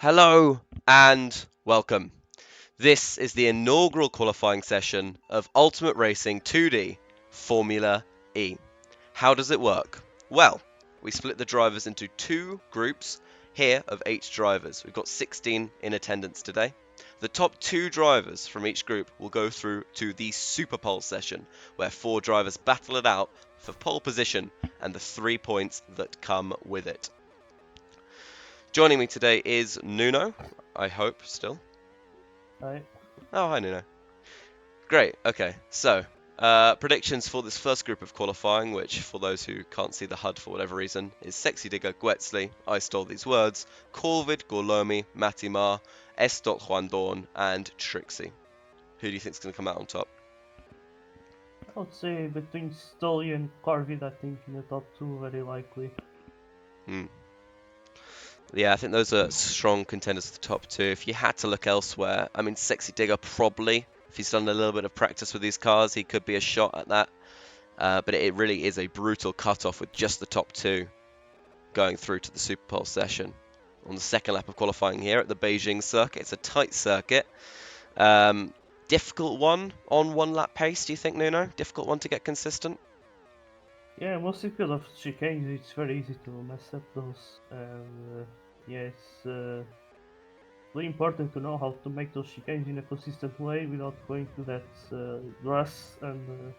Hello and welcome. This is the inaugural qualifying session of Ultimate Racing 2D Formula E. How does it work? Well, we split the drivers into two groups here of 8 drivers. We've got 16 in attendance today. The top 2 drivers from each group will go through to the Super Pole session, where 4 drivers battle it out for pole position and the 3 points that come with it. Joining me today is Nuno, I hope, still. Hi. Oh, hi, Nuno. Great, okay. So, predictions for this first group of qualifying, which, for those who can't see the HUD for whatever reason, is Sexy Digger, Guetzli, I Stole These Words, Corvid, Gorlomi, Matimar, S. Juan Dawn, and Trixie. Who do you think is going to come out on top? I would say between Stolly and Corvid, I think in the top 2, very likely. Yeah, I think those are strong contenders for the top 2. If you had to look elsewhere, I mean, Sexy Digger probably. If he's done a little bit of practice with these cars, he could be a shot at that. But it really is a brutal cutoff with just the top 2 going through to the Super Pole session. On the second lap of qualifying here at the Beijing circuit, it's a tight circuit. Difficult one on 1 lap pace, do you think, Nuno? Difficult one to get consistent? Yeah, mostly because of chicanes, it's very easy to mess up those. And yeah, it's very important to know how to make those chicanes in a consistent way without going to that grass. And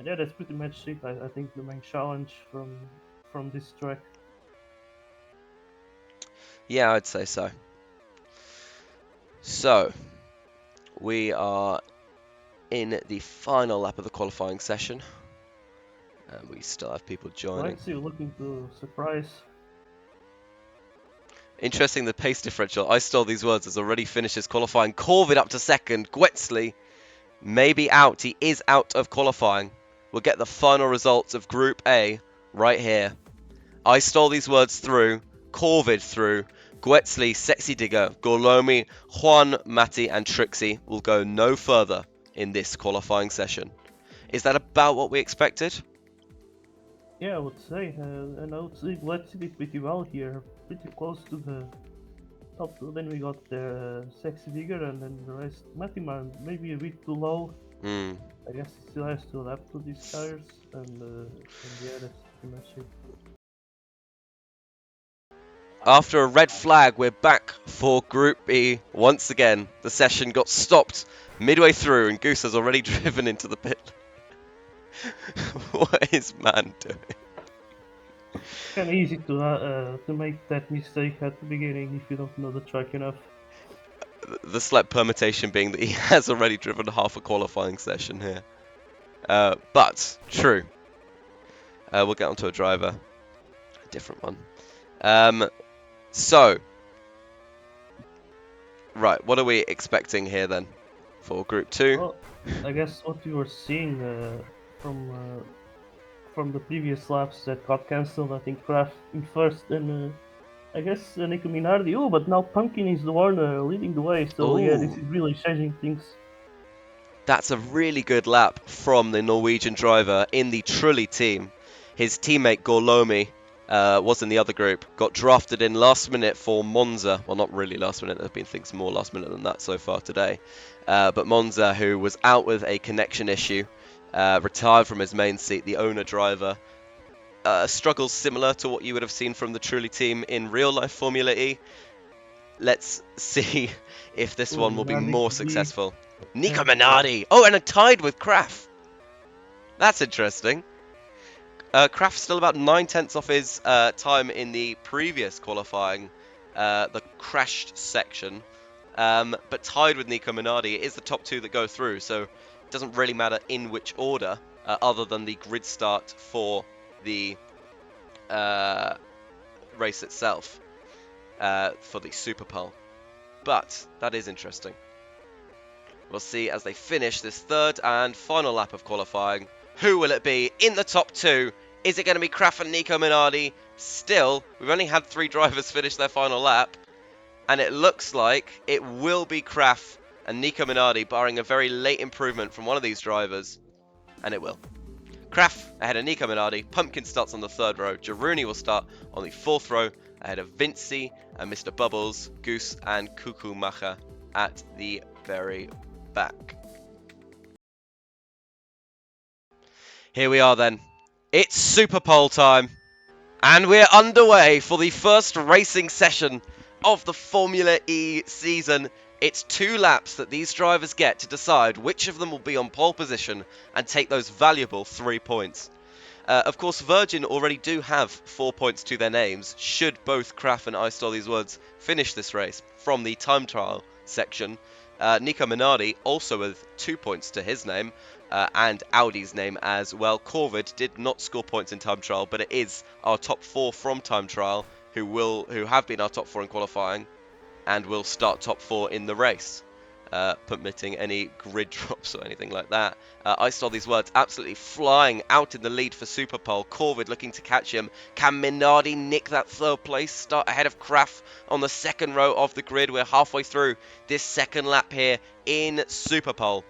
yeah, that's pretty much it. I think the main challenge from this track. Yeah, I'd say so. So, we are in the final lap of the qualifying session. And we still have people joining. Let's see, looking to surprise. Interesting, the pace differential. I Stole These Words has already finished his qualifying. Corvid up to second. Guetzli may be out. He is out of qualifying. We'll get the final results of Group A right here. I Stole These Words through. Corvid through. Guetzli, Sexy Digger, Gorlomi, Juan, Matti, and Trixie will go no further in this qualifying session. Is that about what we expected? Yeah, I would say, and I would say let's did pretty well here, pretty close to the top 2. Then we got the Sexy Digger, and then the rest. Matima maybe a bit too low. Hmm. I guess he still has to adapt to these tires, and yeah, that's pretty much it. After a red flag, we're back for Group B once again. The session got stopped midway through, and Goose has already driven into the pit. What is man doing? It's kind of easy to make that mistake at the beginning if you don't know the track enough. The slight permutation being that he has already driven half a qualifying session here. But, true. We'll get onto a driver. A different one. So, right, what are we expecting here then for Group 2? Well, I guess what you were seeing from the previous laps that got cancelled, I think Kraft in first, and I guess Nico Minardi. Oh, but now Pumpkin is the one leading the way. So yeah, this Ooh. is really changing things. That's a really good lap from the Norwegian driver in the Trulli team. His teammate Gorlomi was in the other group, got drafted in last minute for Monza. Well, not really last minute, there have been things more last minute than that so far today. But Monza, who was out with a connection issue, retired from his main seat, the owner driver. Struggles similar to what you would have seen from the Trulli team in real life Formula E. Let's see if this one will be more successful. Nico Minardi! Oh, and tied with Kraft. That's interesting. Kraft's still about 9/10 off his time in the previous qualifying, the crashed section, but tied with Nico Minardi. It is the top 2 that go through, so it doesn't really matter in which order, other than the grid start for the race itself, for the Super Pole. But that is interesting. We'll see as they finish this third and final lap of qualifying. Who will it be in the top 2? Is it going to be Kraft and Nico Minardi? Still, we've only had 3 drivers finish their final lap, and it looks like it will be Kraft and Nico Minardi, barring a very late improvement from one of these drivers, and it will. Kraft ahead of Nico Minardi. Pumpkin starts on the 3rd row. Jaruni will start on the 4th row, ahead of Vinci and Mr. Bubbles, Goose and Kukumacha at the very back. Here we are then. It's Super Pole time. And we're underway for the first racing session of the Formula E season. It's 2 laps that these drivers get to decide which of them will be on pole position and take those valuable 3 points. Of course, Virgin already do have 4 points to their names, should both Kraft and I Stole These Words finish this race from the time trial section. Nico Minardi also with 2 points to his name, and Audi's name as well. Corvid did not score points in time trial, but it is our top 4 from time trial who have been our top 4 in qualifying and will start top 4 in the race, permitting any grid drops or anything like that. I Stole These Words absolutely flying out in the lead for Superpole. Corvid looking to catch him. Can Minardi nick that 3rd place? Start ahead of Kraft on the 2nd row of the grid. We're halfway through this 2nd lap here in Superpole.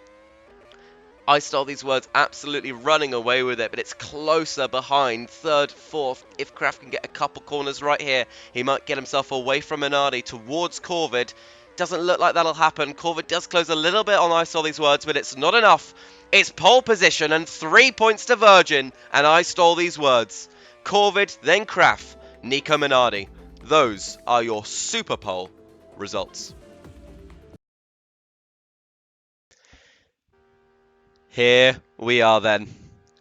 I Stole These Words absolutely running away with it, but it's closer behind 3rd, 4th. If Kraft can get a couple corners right here, he might get himself away from Minardi towards Corvid. Doesn't look like that'll happen. Corvid does close a little bit on I Stole These Words, but it's not enough. It's pole position and 3 points to Virgin, and I Stole These Words. Corvid, then Kraft, Nico Minardi. Those are your Super Pole results. Here we are then,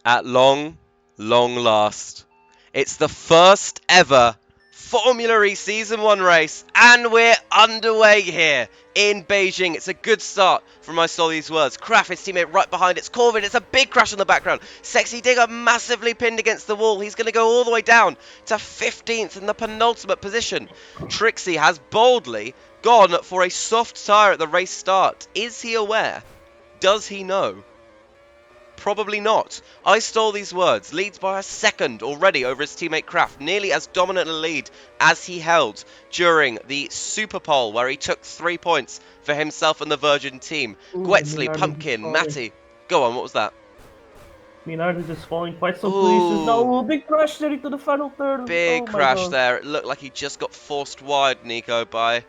at long last. It's the first ever Formula E Season 1 race, and we're underway here in Beijing. It's a good start from I Stole These Words. Kraft, his teammate, right behind. It's Corvid. It's a big crash in the background. Sexy Digger massively pinned against the wall. He's going to go all the way down to 15th in the penultimate position. Trixie has boldly gone for a soft tyre at the race start. Is he aware? Does he know? Probably not. I Stole These Words leads by a 2nd already over his teammate Kraft, nearly as dominant a lead as he held during the Super Pole, where he took 3 points for himself and the Virgin team. Gwetzley, Pumpkin, Matty. Go on, what was that? Minardi just falling quite some places. No, big crash there into the final third. Big crash there. It looked like he just got forced wide, Nico, by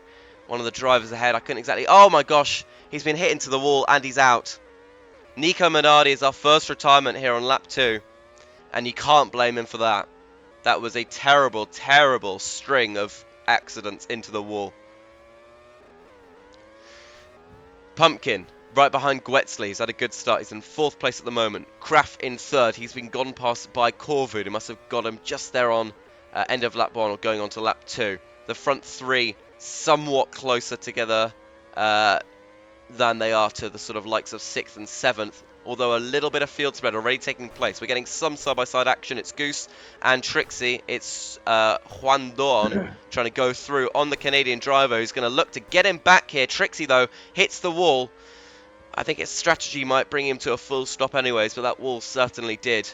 one of the drivers ahead. I couldn't exactly... Oh my gosh, he's been hit into the wall and he's out. Nico Minardi is our first retirement here on lap 2, and you can't blame him for that. That was a terrible, terrible string of accidents into the wall. Pumpkin, right behind Gwetzley, he's had a good start. He's in 4th place at the moment. Kraft in 3rd. He's been gone past by Corvid, who must have got him just there on end of lap 1 or going on to lap 2. The front 3 somewhat closer together than they are to the sort of likes of 6th and 7th, although a little bit of field spread already taking place. We're getting some side-by-side action. It's Goose and Trixie. It's Juan Dorn trying to go through on the Canadian driver, who's going to look to get him back here. Trixie, though, hits the wall. I think his strategy might bring him to a full stop anyways, but that wall certainly did.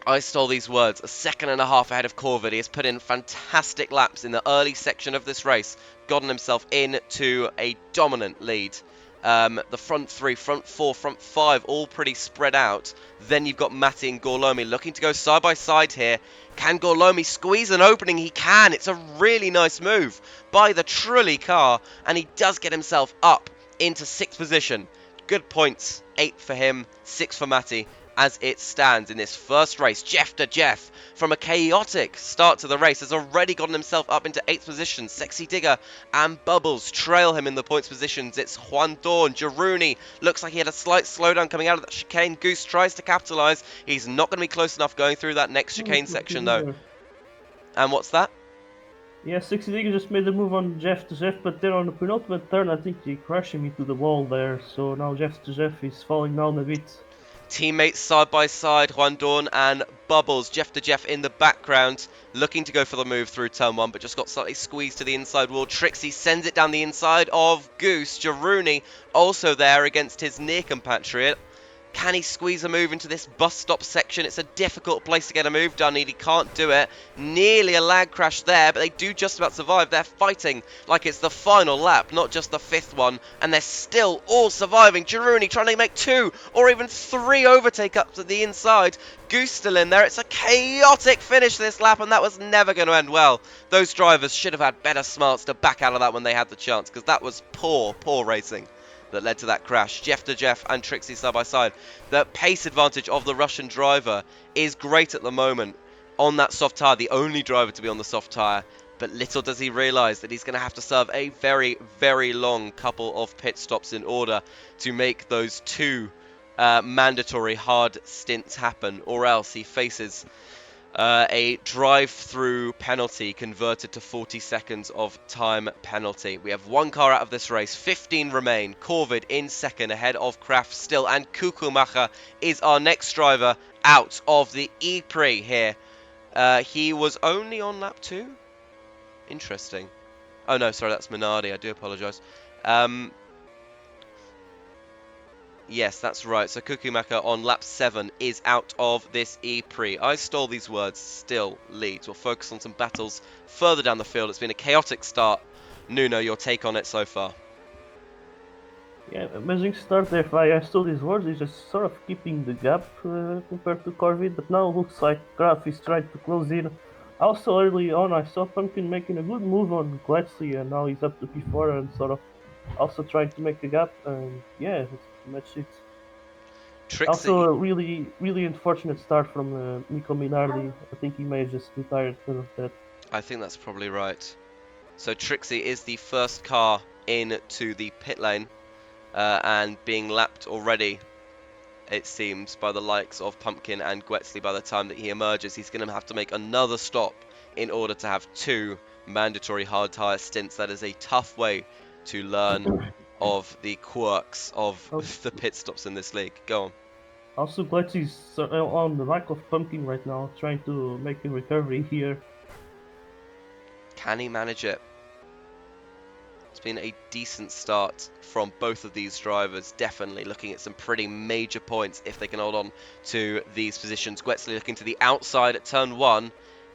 I Stole These Words, a 2.5 seconds ahead of Corvid. He has put in fantastic laps in the early section of this race, gotten himself into a dominant lead. The front 3, front 4, front 5, all pretty spread out. Then you've got Matty and Gorlomi looking to go side by side here. Can Gorlomi squeeze an opening? He can. It's a really nice move by the Trulli car, and he does get himself up into 6th position. Good points, 8 for him, 6 for Matty. As it stands in this first race, Jeff to Jeff, from a chaotic start to the race, has already gotten himself up into 8th position. Sexy Digger and Bubbles trail him in the points positions. It's Juan Dorn. Jaruni looks like he had a slight slowdown coming out of that chicane. Goose tries to capitalise. He's not going to be close enough going through that next chicane section, though. And what's that? Yeah, Sexy Digger just made the move on Jeff to Jeff, but then on the penultimate turn, I think he crashed him into the wall there. So now Jeff to Jeff is falling down a bit. Teammates side by side, Juan Dorn and Bubbles. Jeff to Jeff in the background, looking to go for the move through turn 1, but just got slightly squeezed to the inside wall. Trixie sends it down the inside of Goose. Jaruni also there against his near compatriot. Can he squeeze a move into this bus stop section? It's a difficult place to get a move done. He can't do it. Nearly a lag crash there, but they do just about survive. They're fighting like it's the final lap, not just the 5th one, and they're still all surviving. Girouni trying to make 2 or even 3 overtake up to the inside. Goose still in there. It's a chaotic finish this lap, and that was never going to end well. Those drivers should have had better smarts to back out of that when they had the chance, because that was poor racing that led to that crash. Jeff to Jeff and Trixie side by side. The pace advantage of the Russian driver is great at the moment on that soft tyre, the only driver to be on the soft tyre. But little does he realise that he's going to have to serve a very, very long couple of pit stops in order to make those 2 mandatory hard stints happen, or else he faces a drive-through penalty converted to 40 seconds of time penalty. We have 1 car out of this race, 15 remain. Corvid in second ahead of Kraft still, and Kukumacher is our next driver out of the E-Prix here. He was only on lap 2? Interesting. Oh no, sorry, that's Minardi, I do apologise. Yes, that's right. So Kukumacher on lap 7 is out of this E-Prix. I stole these words, still leads. We'll focus on some battles further down the field. It's been a chaotic start. Nuno, your take on it so far? Yeah, amazing start there. I stole his words. He's just sort of keeping the gap compared to Corvid, but now looks like Graf is trying to close in. Also early on, I saw Pumpkin making a good move on Gletsley, and now he's up to P4 and sort of also trying to make a gap. And yeah, that's pretty much it. Trixie. Also, a really, really unfortunate start from Nico Minardi. I think he may have just retired because of that. I think that's probably right. So Trixie is the first car into the pit lane and being lapped already, it seems, by the likes of Pumpkin and Gwetzley. By the time that he emerges, he's going to have to make another stop in order to have 2 mandatory hard tyre stints. That is a tough way to learn of the quirks of the pit stops in this league. Go on. Also, Gletsy's on the back of Pumpkin right now, trying to make a recovery here. Can he manage it? It's been a decent start from both of these drivers, definitely looking at some pretty major points if they can hold on to these positions. Gwetzley looking to the outside at turn 1.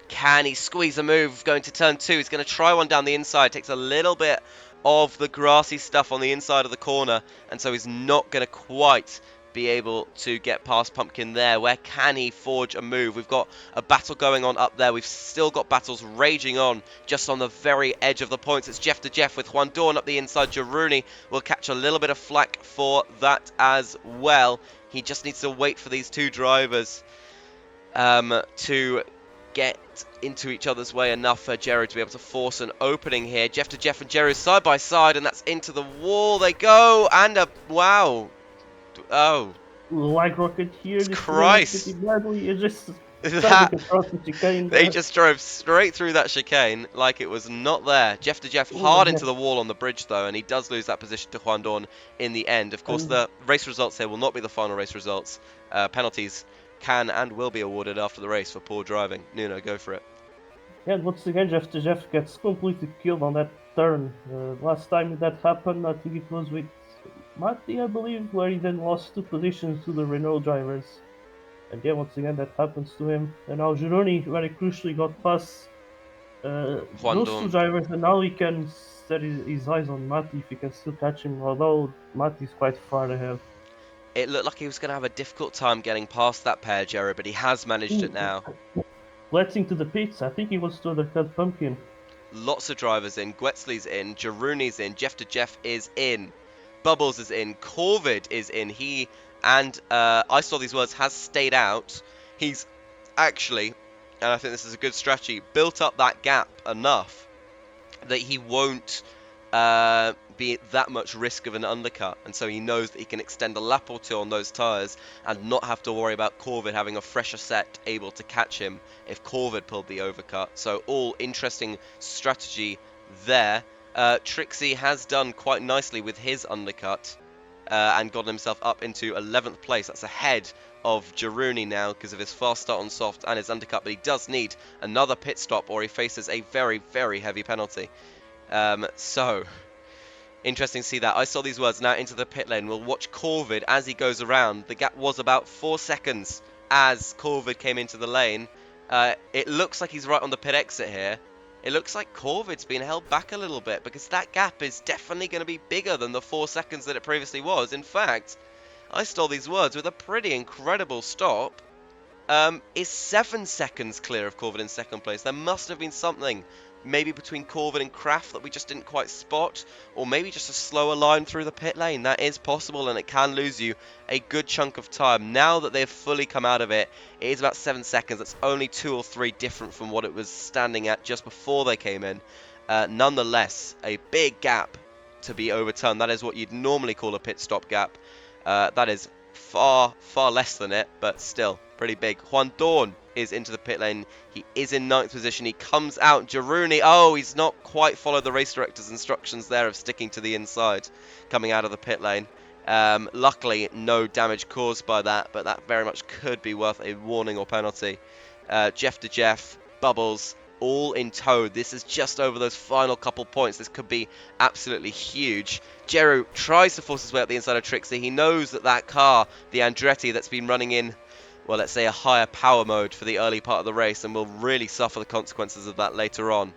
Can he squeeze a move going to turn 2? He's going to try one down the inside, takes a little bit of the grassy stuff on the inside of the corner, and so he's not going to quite be able to get past Pumpkin there. Where can he forge a move? We've got a battle going on up there. We've still got battles raging on just on the very edge of the points. It's Jeff to Jeff with Juan Dorn up the inside. Girouni will catch a little bit of flack for that as well. He just needs to wait for these 2 drivers to get into each other's way enough for Jared to be able to force an opening here. Jeff to Jeff and Jared side by side, and that's into the wall they go, and wow. Oh, Lag rocket here. Christ! It just That, they just drove straight through that chicane like it was not there. Jeff to Jeff hard into the wall on the bridge though, and he does lose that position to Juan Dorn in the end. Of course, the race results here will not be the final race results. Penalties can and will be awarded after the race for poor driving. Nuno, go for it. Yeah, once again, Jeff to Jeff gets completely killed on that turn. Last time that happened, I think it was with Matti, I believe, where he then lost 2 positions to the Renault drivers. And yeah, once again, that happens to him. And now Gironi very crucially got past those 2 drivers, and now he can set his eyes on Matti if he can still catch him, although Matti's quite far ahead. It looked like he was going to have a difficult time getting past that pair, Jerry, but he has managed it now. Blitzing to the pits, I think he wants to undercut Pumpkin. Lots of drivers in. Gwetzley's in, Girouni's in, Jeff to Jeff is in. Bubbles is in, Corvid is in. He and I saw these words has stayed out. He's actually, and I think this is a good strategy, built up that gap enough that he won't be that much risk of an undercut, and so he knows that he can extend a lap or 2 on those tyres and not have to worry about Corvid having a fresher set able to catch him if Corvid pulled the overcut. So all interesting strategy there. Trixie has done quite nicely with his undercut and gotten himself up into 11th place. That's ahead of Girouni now because of his fast start on soft and his undercut, but he does need another pit stop or he faces a very, very heavy penalty. So Interesting to see that. I saw these words now into the pit lane. We'll watch Corvid as he goes around. The gap was about 4 seconds as Corvid came into the lane. It looks like he's right on the pit exit here. It looks like Corvid's been held back a little bit because that gap is definitely going to be bigger than the 4 seconds that it previously was. In fact, I stole these words with a pretty incredible stop. Is 7 seconds clear of Corvid in second place. There must have been something, maybe between Corvid and Kraft, that we just didn't quite spot, or maybe just a slower line through the pit lane. That is possible, and it can lose you a good chunk of time. Now that they've fully come out of it, it is about 7 seconds. That's only 2 or 3 different from what it was standing at just before they came in. Nonetheless, a big gap to be overturned. That is what you'd normally call a pit stop gap. That is far less than it, but still pretty big. Juan Dawn is into the pit lane. He is in 9th position. He comes out. Jaruni, oh, he's not quite followed the race director's instructions there of sticking to the inside, coming out of the pit lane. Luckily, no damage caused by that, but that very much could be worth a warning or penalty. Jeff to Jeff, Bubbles, all in tow. This is just over those final couple points. This could be absolutely huge. Jeru tries to force his way up the inside of Trixie. He knows that that car, the Andretti that's been running in, well, let's say a higher power mode for the early part of the race, and will really suffer the consequences of that later on.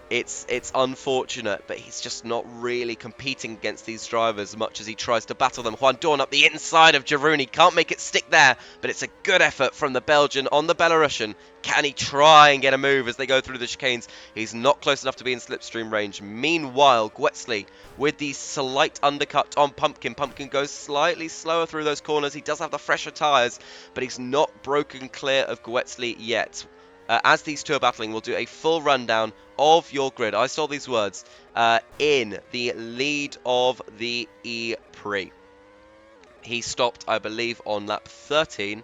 It's unfortunate, but he's just not really competing against these drivers as much as he tries to battle them. Juan Dawn up the inside of Jaruni. Can't make it stick there, but it's a good effort from the Belgian on the Belarusian. Can he try and get a move as they go through the chicanes? He's not close enough to be in slipstream range. Meanwhile, Gwetsley with the slight undercut on Pumpkin. Pumpkin goes slightly slower through those corners. He does have the fresher tyres, but he's not broken clear of Gwetsley yet. As these two are battling, we'll do a full rundown of your grid. I saw these words in the lead of the E-Prix. He stopped, I believe, on lap 13.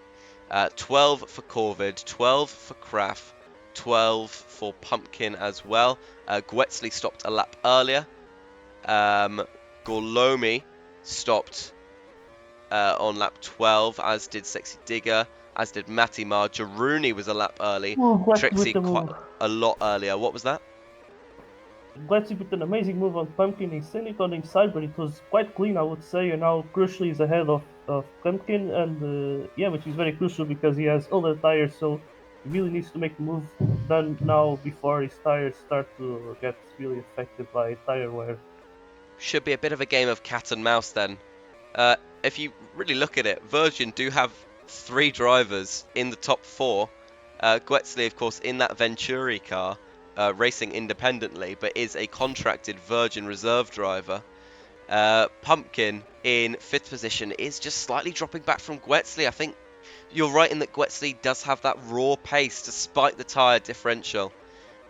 12 for Corvid, 12 for Kraft, 12 for Pumpkin as well. Gwetsley stopped a lap earlier. Gorlomi stopped on lap 12, as did Sexy Digger, as did Matimar. Jaruni was a lap early. Trixie quite a lot earlier. What was that? Gletsy with an amazing move on Pumpkin. He sent it on the inside, but it was quite clean, I would say. And now Crucially is ahead of Pumpkin, and yeah, which is very crucial because he has older tires, so he really needs to make the move done now before his tires start to get really affected by tire wear. Should be a bit of a game of cat and mouse then. If you really look at it, Virgin do have 3 drivers in the top 4. Gwetsley, of course, in that Venturi car, racing independently, but is a contracted Virgin reserve driver. Pumpkin in 5th position is just slightly dropping back from Gwetsley. I think you're right in that Gwetsley does have that raw pace despite the tyre differential.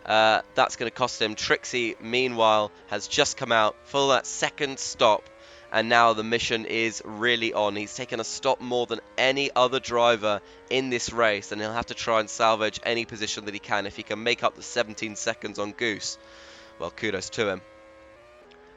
That's going to cost him. Trixie, meanwhile, has just come out for that second stop, and now the mission is really on. He's taken a stop more than any other driver in this race, and he'll have to try and salvage any position that he can. If he can make up the 17 seconds on Goose, well, kudos to him.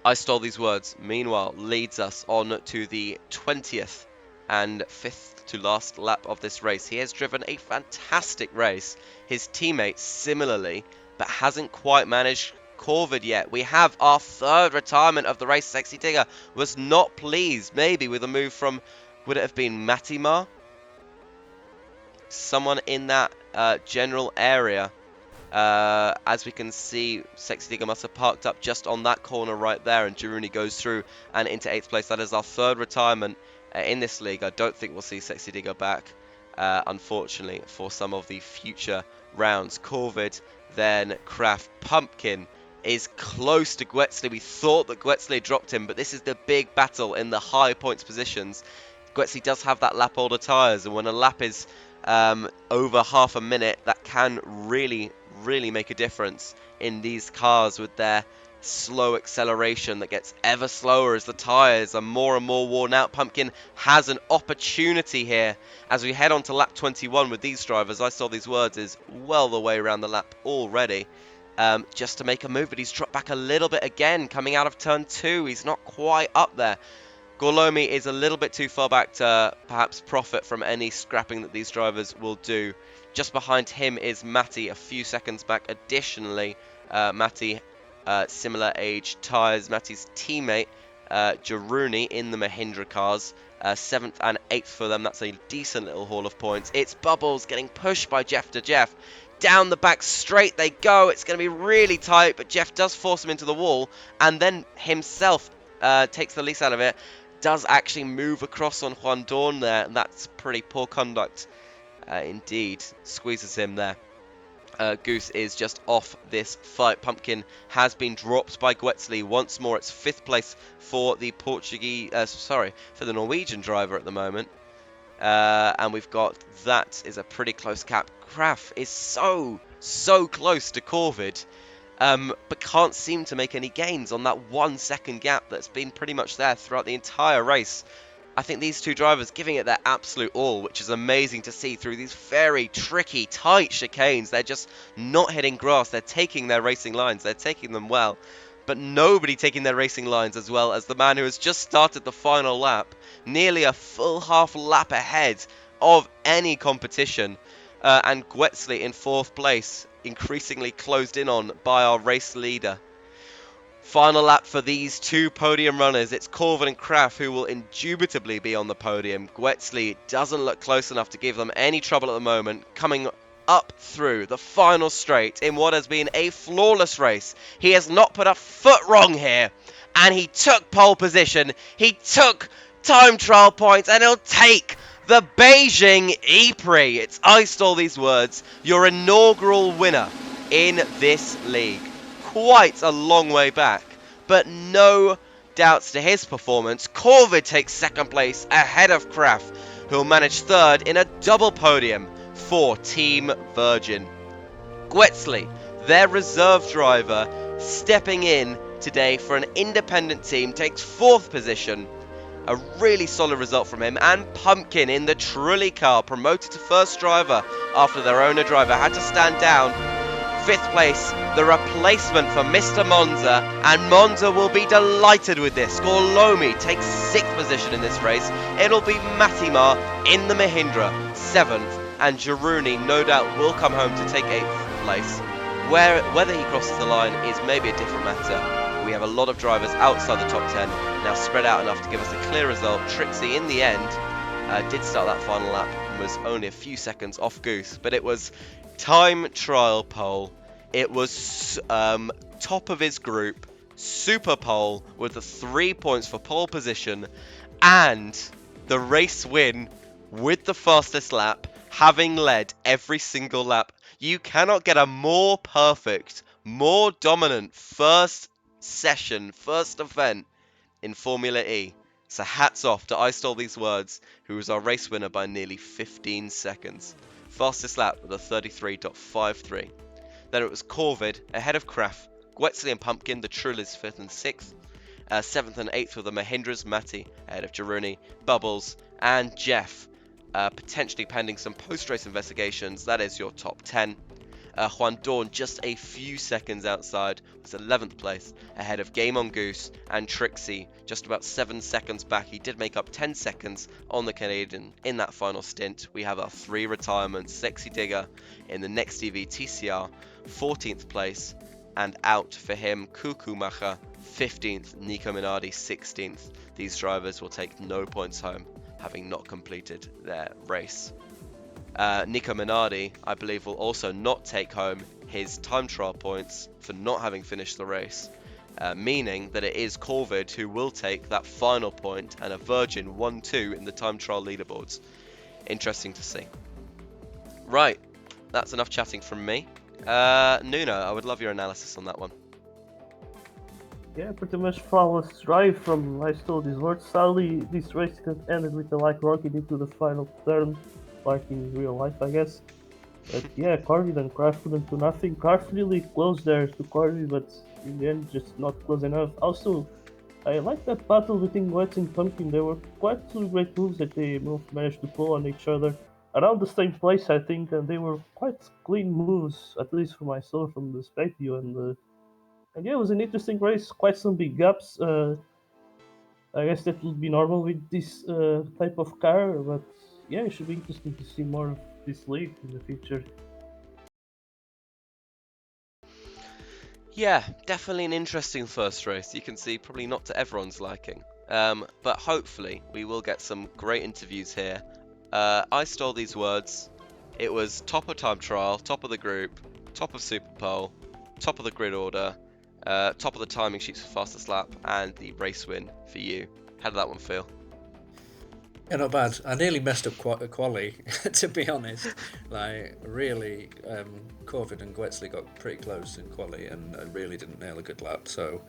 I stole these words, meanwhile, leads us on to the 20th and 5th to last lap of this race. He has driven a fantastic race. His teammate similarly, but hasn't quite managed Corvid yet. We have our 3rd retirement of the race. Sexy Digger was not pleased, maybe with a move from, would it have been Matimar? Someone in that general area. As we can see, Sexy Digger must have parked up just on that corner right there, and Jaruni goes through and into 8th place. That is our 3rd retirement in this league. I don't think we'll see Sexy Digger back, unfortunately, for some of the future rounds. Corvid, then Kraft. Pumpkin is close to Gwetsley. We thought that Gwetsley dropped him, but this is the big battle in the high points positions. Gwetsley does have that lap older tyres, and when a lap is over half a minute, that can really make a difference in these cars with their slow acceleration that gets ever slower as the tyres are more and more worn out. Pumpkin has an opportunity here as we head on to lap 21 with these drivers. I saw these words is well the way around the lap already, just to make a move, but he's dropped back a little bit again coming out of turn 2. He's not quite up there. Gorlomi is a little bit too far back to perhaps profit from any scrapping that these drivers will do. Just behind him is Matty, a few seconds back. Additionally, Matty similar age tyres. Matty's teammate, Jaruni, in the Mahindra cars. 7th and 8th for them. That's a decent little haul of points. It's Bubbles getting pushed by Jeff to Jeff. Down the back straight they go. It's going to be really tight, but Jeff does force him into the wall, and then himself takes the lease out of it. Does actually move across on Juan Dawn there, and that's pretty poor conduct indeed. Squeezes him there. Goose is just off this fight. Pumpkin has been dropped by Gwetsley. Once more, it's 5th place for the for the Norwegian driver at the moment. And we've got, that is a pretty close cap. Graf is so close to Corvid, but can't seem to make any gains on that 1 second gap that's been pretty much there throughout the entire race. I think these two drivers giving it their absolute all, which is amazing to see through these very tricky, tight chicanes. They're just not hitting grass. They're taking their racing lines. They're taking them well. But nobody taking their racing lines as well as the man who has just started the final lap, nearly a full half lap ahead of any competition. And Gwetsley in 4th place, increasingly closed in on by our race leader. Final lap for these two podium runners. It's Corvin and Kraft who will indubitably be on the podium. Gwetsley doesn't look close enough to give them any trouble at the moment. Coming up through the final straight in what has been a flawless race. He has not put a foot wrong here. And he took pole position. He took time trial points. And he'll take the Beijing E-Prix. It's iced all these words. Your inaugural winner in this league. Quite a long way back, but no doubts to his performance. Corvid takes 2nd place ahead of Kraft, who will manage 3rd in a double podium for Team Virgin. Gwetsley, their reserve driver, stepping in today for an independent team, takes 4th position. A really solid result from him. And Pumpkin in the Trulli car, promoted to 1st driver after their owner driver had to stand down. 5th place, the replacement for Mr. Monza, and Monza will be delighted with this. Gorlomi takes 6th position in this race. It'll be Matimar in the Mahindra, 7th, and Jaruni no doubt will come home to take 8th place. Whether he crosses the line is maybe a different matter. We have a lot of drivers outside the top 10, now spread out enough to give us a clear result. Trixie, in the end, did start that final lap and was only a few seconds off Goose, but it was time trial pole. It was top of his group, super pole with the 3 points for pole position, and the race win with the fastest lap, having led every single lap. You cannot get a more perfect, more dominant first session, first event in Formula E. So hats off to I Stole These Words, who was our race winner by nearly 15 seconds. Fastest lap with a 33.53. Then it was Corvid ahead of Kraft, Gwetsley and Pumpkin, the Trullis 5th and 6th. 7th and 8th were the Mahindras, Matty ahead of Jaruni, Bubbles and Jeff. Potentially pending some post-race investigations. That is your top 10. Juan Dawn just a few seconds outside, was 11th place, ahead of Game on Goose and Trixie, just about 7 seconds back. He did make up 10 seconds on the Canadian in that final stint. We have our 3 retirements. Sexy Digger in the Next TV TCR, 14th place, and out for him, Kukumacher, 15th, Nico Minardi, 16th. These drivers will take no points home, having not completed their race. Nico Minardi, I believe, will also not take home his time trial points for not having finished the race, meaning that it is Corvid who will take that final point and a Virgin 1-2 in the time trial leaderboards. Interesting to see. Right, that's enough chatting from me. Nuno, I would love your analysis on that one. Yeah, pretty much flawless drive from I Stole These Words. Sadly, this race ended with a light rocking into the final turn, like in real life, I guess. But yeah, Corvid and Kraft couldn't do nothing. Kraft really close there to Corvid, but in the end, just not close enough. Also, I like that battle between Wets and Pumpkin. There were quite two great moves that they both managed to pull on each other around the same place, I think, and they were quite clean moves, at least for myself from the spec view. And yeah, it was an interesting race, quite some big gaps. I guess that would be normal with this type of car, but yeah, it should be interesting to see more of this league in the future. Yeah, definitely an interesting first race. You can see probably not to everyone's liking. But hopefully we will get some great interviews here. I stole these words. It was top of time trial, top of the group, top of Super Pole, top of the grid order, top of the timing sheets for fastest lap, and the race win for you. How did that one feel? Yeah, not bad. I nearly messed up quali, to be honest. Like, really, Corvid and Gwetzley got pretty close in quali, and I really didn't nail a good lap. So,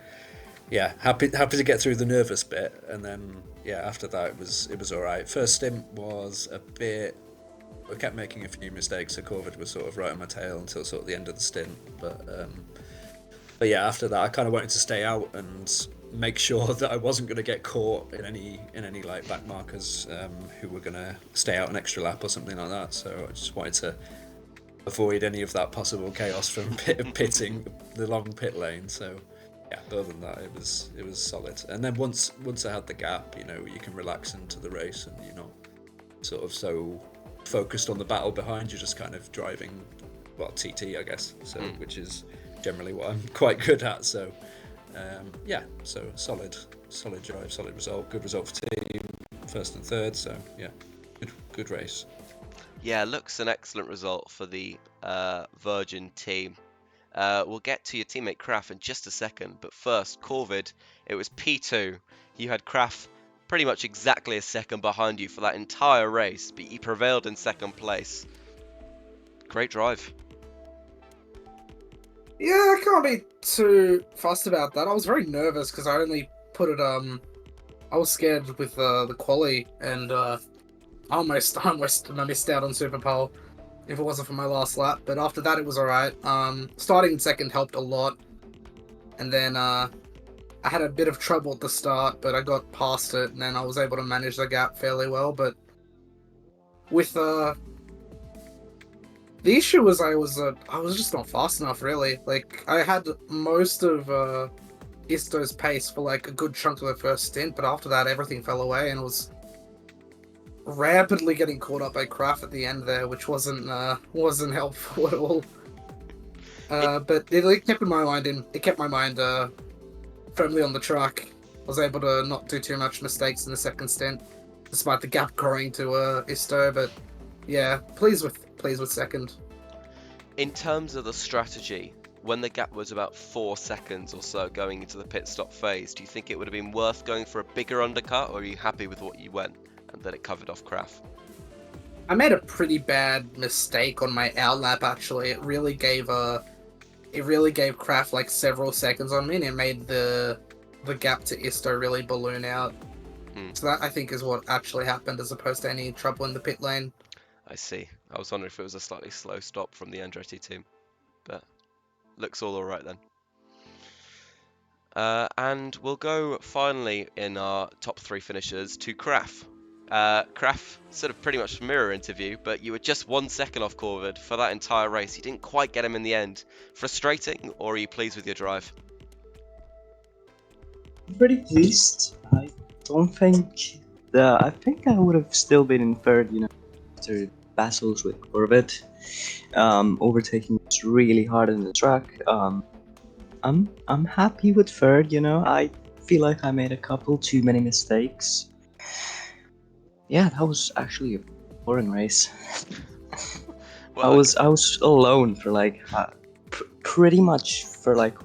yeah, happy to get through the nervous bit, and then yeah, after that it was all right. First stint was a bit. I kept making a few mistakes, so Corvid was sort of right on my tail until sort of the end of the stint, but yeah, after that, I kind of wanted to stay out and make sure that I wasn't going to get caught in any like back markers who were going to stay out an extra lap or something like that. So I just wanted to avoid any of that possible chaos from pitting the long pit lane. So yeah, other than that, it was solid. And then once I had the gap, you can relax into the race and you're not sort of so focused on the battle behind. You're just kind of driving, well, TT, I guess. So which is generally what I'm quite good at. So yeah, so solid drive, solid result, good result for team, first and third. So yeah, good race. Yeah, looks an excellent result for the Virgin team. We'll get to your teammate Kraft in just a second, but first, Corvid, it was P2. You had Kraft pretty much exactly a second behind you for that entire race, but you prevailed in second place. Great drive. Yeah, I can't be too fussed about that. I was very nervous because I only put it. I was scared with the quali, and I almost missed out on Super Pole if it wasn't for my last lap. But after that, it was alright. Starting in second helped a lot, and then I had a bit of trouble at the start, but I got past it, and then I was able to manage the gap fairly well. But with the issue was I was just not fast enough, really. Like, I had most of Isto's pace for like a good chunk of the first stint, but after that everything fell away and it was rapidly getting caught up by Kraft at the end there, which wasn't helpful at all. But it kept my mind firmly on the track. I was able to not do too much mistakes in the second stint, despite the gap growing to Isto. But yeah, pleased with second. In terms of the strategy, when the gap was about 4 seconds or so going into the pit stop phase, do you think it would have been worth going for a bigger undercut, or are you happy with what you went and that it covered off Kraft? I made a pretty bad mistake on my outlap. Actually, it really gave Kraft like several seconds on me, and it made the gap to Isto really balloon out. So that, I think, is what actually happened, as opposed to any trouble in the pit lane. I see. I was wondering if it was a slightly slow stop from the Andretti team, but looks all alright then. And we'll go finally in our top 3 finishers to Kraft. Kraft, sort of pretty much mirror interview, but you were just 1 second off Corvid for that entire race. You didn't quite get him in the end. Frustrating, or are you pleased with your drive? Pretty pleased. I think I would have still been in third, after battles with Corvette. Overtaking was really hard in the track. I'm happy with third, I feel like I made a couple too many mistakes. Yeah, that was actually a boring race. Well, I was alone for like pretty much for like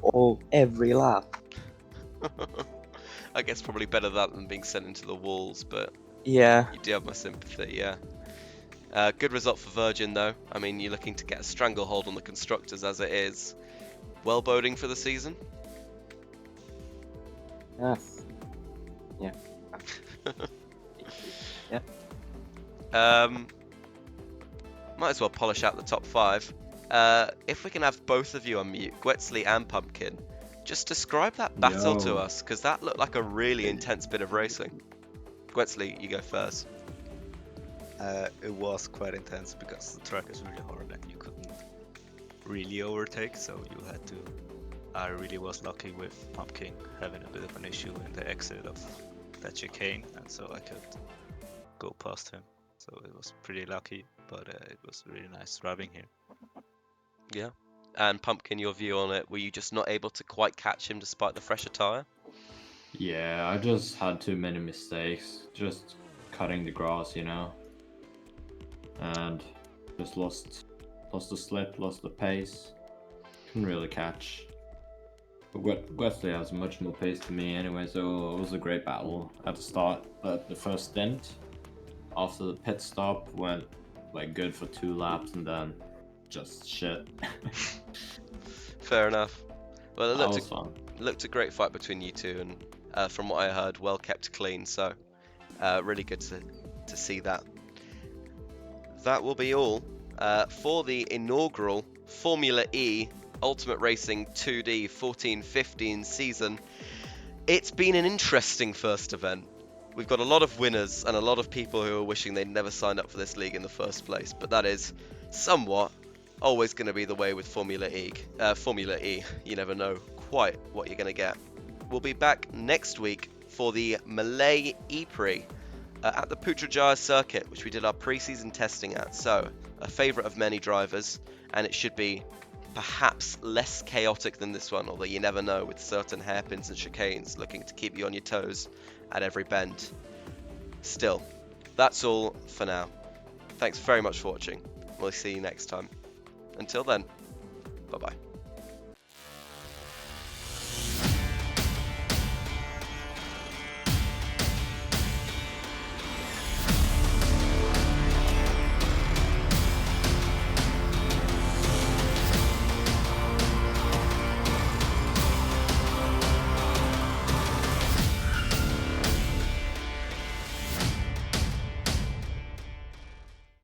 every lap. I guess probably better that than being sent into the walls, but Yeah. you do have my sympathy, yeah. Good result for Virgin, though. I mean, you're looking to get a stranglehold on the constructors as it is. Well boding for the season? Yeah. Yeah. Yeah. Might as well polish out the top 5. If we can have both of you on mute, Gwetzley and Pumpkin, just describe that battle to us, because that looked like a really intense bit of racing. Gwetzley, you go first. It was quite intense because the track is really hard and you couldn't really overtake, so you had to. I really was lucky with Pumpkin having a bit of an issue in the exit of that chicane, and so I could go past him. So it was pretty lucky, but it was really nice driving here. Yeah. And Pumpkin, your view on it? Were you just not able to quite catch him despite the fresher tyre? Yeah, I just had too many mistakes. Just cutting the grass, you know. And just lost the slip, lost the pace. Couldn't really catch. But Wesley has much more pace than me anyway, so it was a great battle at the start. But the first stint, after the pit stop, went like good for 2 laps and then just shit. Fair enough. Well, That was fun. looked a great fight between you two, and from what I heard, well kept clean. So really good to see that. That will be all for the inaugural Formula E Ultimate Racing 2D 14-15 season. It's been an interesting first event. We've got a lot of winners and a lot of people who are wishing they'd never signed up for this league in the first place, but that is somewhat always going to be the way with Formula E. You never know quite what you're going to get. We'll be back next week for the Malay E-Prix at the Putrajaya circuit, which we did our pre-season testing at. So, a favourite of many drivers, and it should be perhaps less chaotic than this one, although you never know with certain hairpins and chicanes looking to keep you on your toes at every bend. Still, that's all for now. Thanks very much for watching. We'll see you next time. Until then, bye bye.